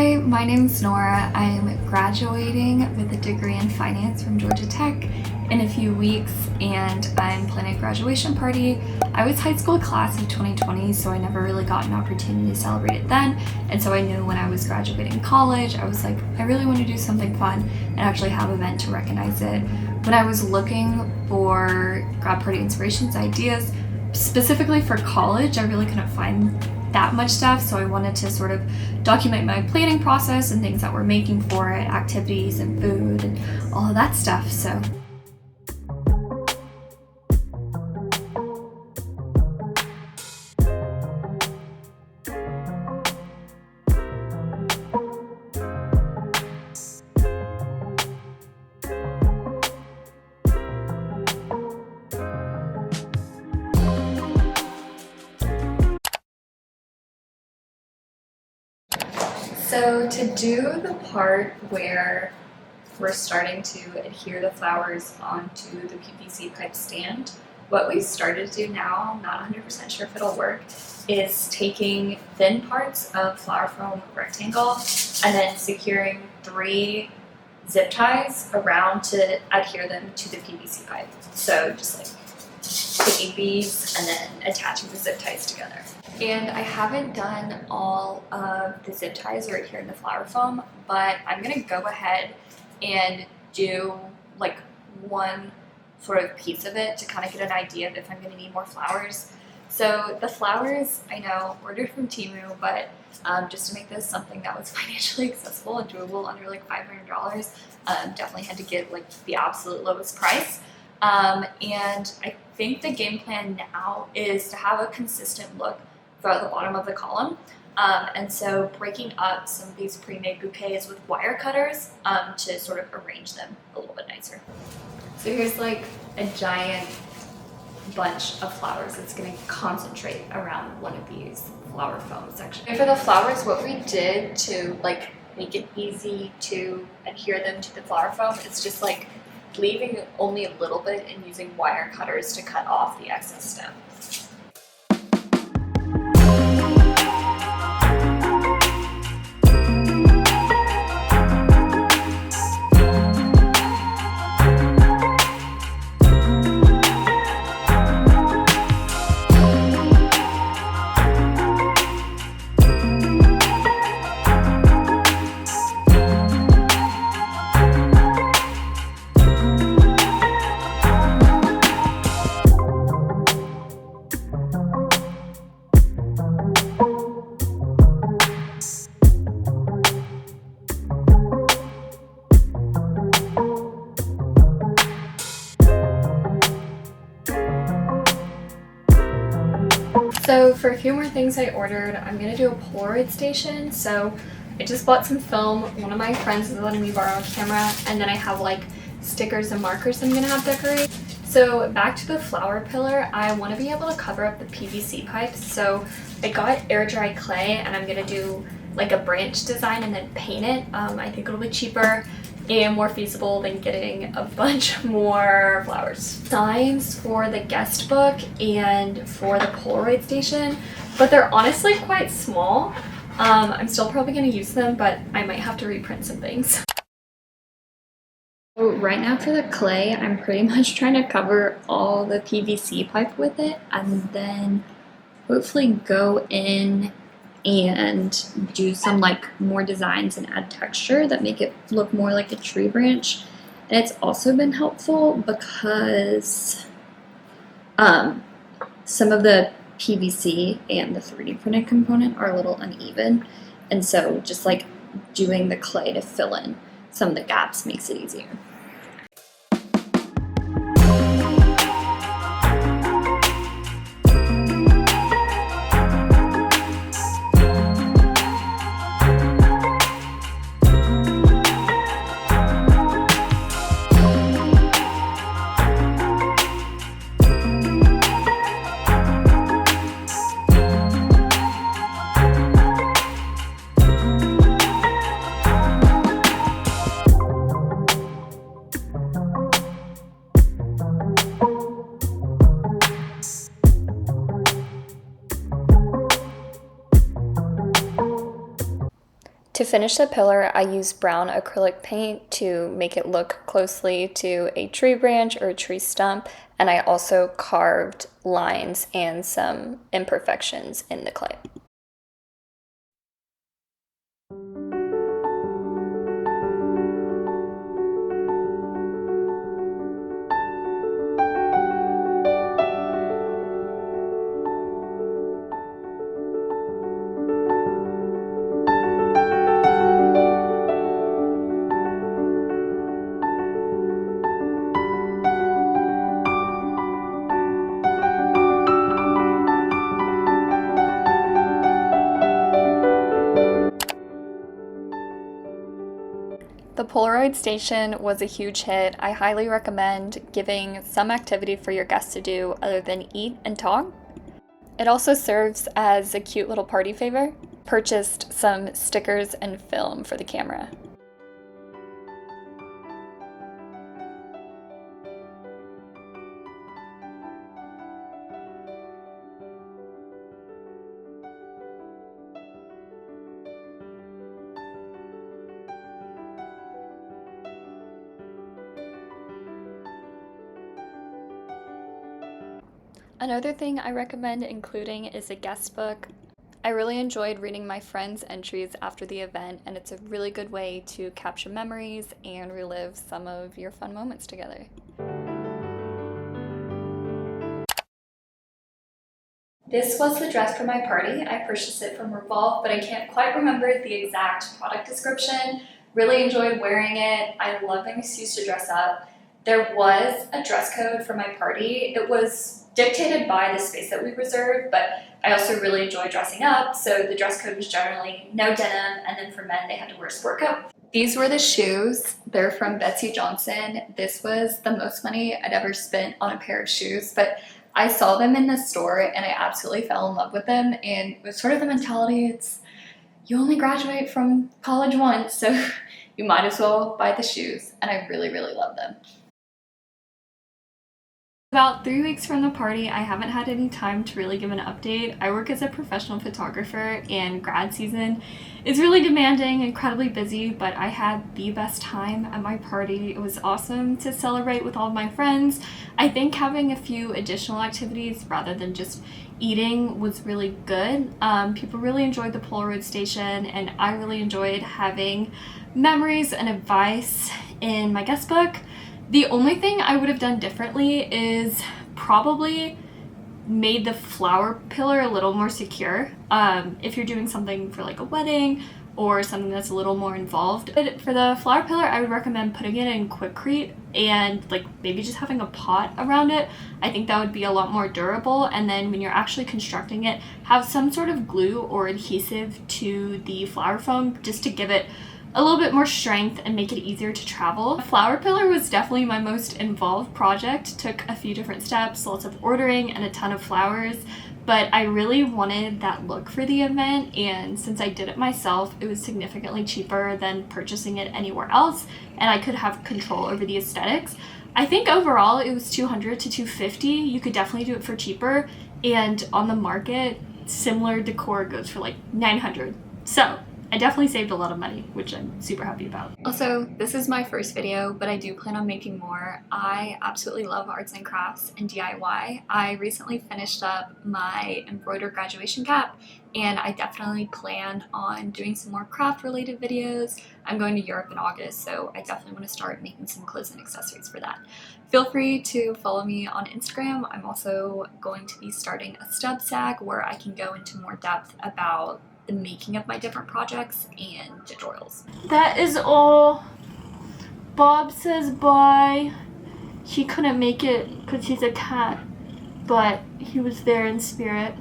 Hi, my name's Nora. I'm graduating with a degree in finance from Georgia Tech in a few weeks, and I'm planning a graduation party. I was high school class of 2020, so I never really got an opportunity to celebrate it then, and so I knew when I was graduating college, I was like, I really want to do something fun and actually have an event to recognize it. When I was looking for grad party inspirations, ideas, specifically for college, I really couldn't find that much stuff, so I wanted to sort of document my planning process and things that we're making for it, activities and food and all of that stuff. So to do the part where we're starting to adhere the flowers onto the PVC pipe stand, what we started to do now, I'm not 100% sure if it'll work, is taking thin parts of flower foam rectangle and then securing 3 zip ties around to adhere them to the PVC pipe. So just like taking these and then attaching the zip ties together. And I haven't done all of the zip ties or adhering the flower foam, but I'm gonna go ahead and do like one sort of piece of it to kind of get an idea of if I'm gonna need more flowers. So the flowers, I know, ordered from Temu, but just to make this something that was financially accessible and doable under like $500, definitely had to get like the absolute lowest price. And I think the game plan now is to have a consistent look throughout the bottom of the column. And so breaking up some of these pre-made bouquets with wire cutters to sort of arrange them a little bit nicer. So here's like a giant bunch of flowers that's going to concentrate around one of these flower foam sections. And for the flowers, what we did to like make it easy to adhere them to the flower foam is just like leaving only a little bit and using wire cutters to cut off the excess stem. So for a few more things I ordered, I'm going to do a Polaroid station. So I just bought some film. One of my friends is letting me borrow a camera, and then I have like stickers and markers I'm going to have decorate. So back to the flower pillar, I want to be able to cover up the PVC pipes. So I got air dry clay, and I'm going to do like a branch design and then paint it. I think it'll be cheaper and more feasible than getting a bunch more flowers. Signs for the guest book and for the Polaroid station, but they're honestly quite small. I'm still probably going to use them, but I might have to reprint some things. So right now for the clay, I'm pretty much trying to cover all the PVC pipe with it and then hopefully go in and do some like more designs and add texture that make it look more like a tree branch. And it's also been helpful because some of the PVC and the 3D printed component are a little uneven, and so just like doing the clay to fill in some of the gaps makes it easier. To finish the pillar, I used brown acrylic paint to make it look closely to a tree branch or a tree stump, and I also carved lines and some imperfections in the clay. The Polaroid station was a huge hit. I highly recommend giving some activity for your guests to do other than eat and talk. It also serves as a cute little party favor. Purchased some stickers and film for the camera. Another thing I recommend including is a guest book. I really enjoyed reading my friends' entries after the event, and it's a really good way to capture memories and relive some of your fun moments together. This was the dress for my party. I purchased it from Revolve, but I can't quite remember the exact product description. Really enjoyed wearing it. I love an excuse to dress up. There was a dress code for my party. It was dictated by the space that we reserved, but I also really enjoy dressing up, so the dress code was generally no denim, and then for men they had to wear a sport coat. These were the shoes. They're from Betsy Johnson. This was the most money I'd ever spent on a pair of shoes, but I saw them in the store and I absolutely fell in love with them, and it was sort of the mentality, it's you only graduate from college once, so you might as well buy the shoes, and I really, really love them. About 3 weeks from the party, I haven't had any time to really give an update. I work as a professional photographer, and grad season is really demanding, incredibly busy, but I had the best time at my party. It was awesome to celebrate with all of my friends. I think having a few additional activities rather than just eating was really good. People really enjoyed the Polaroid station, and I really enjoyed having memories and advice in my guest book. The only thing I would have done differently is probably made the flower pillar a little more secure. If you're doing something for like a wedding or something that's a little more involved. But for the flower pillar, I would recommend putting it in Quikrete and like maybe just having a pot around it. I think that would be a lot more durable, and then when you're actually constructing it, have some sort of glue or adhesive to the flower foam just to give it a little bit more strength and make it easier to travel. The flower pillar was definitely my most involved project. Took a few different steps, lots of ordering and a ton of flowers, but I really wanted that look for the event, and since I did it myself, it was significantly cheaper than purchasing it anywhere else, and I could have control over the aesthetics. I think overall it was $200 to $250. You could definitely do it for cheaper, and on the market, similar decor goes for like $900. So I definitely saved a lot of money, which I'm super happy about. Also, this is my first video, but I do plan on making more. I absolutely love arts and crafts and DIY. I recently finished up my embroidered graduation cap, and I definitely plan on doing some more craft related videos. I'm going to Europe in August, so I definitely want to start making some clothes and accessories for that. Feel free to follow me on Instagram. I'm also going to be starting a Substack where I can go into more depth about the making of my different projects and tutorials. That is all. Bob says bye. He couldn't make it because he's a cat, but he was there in spirit.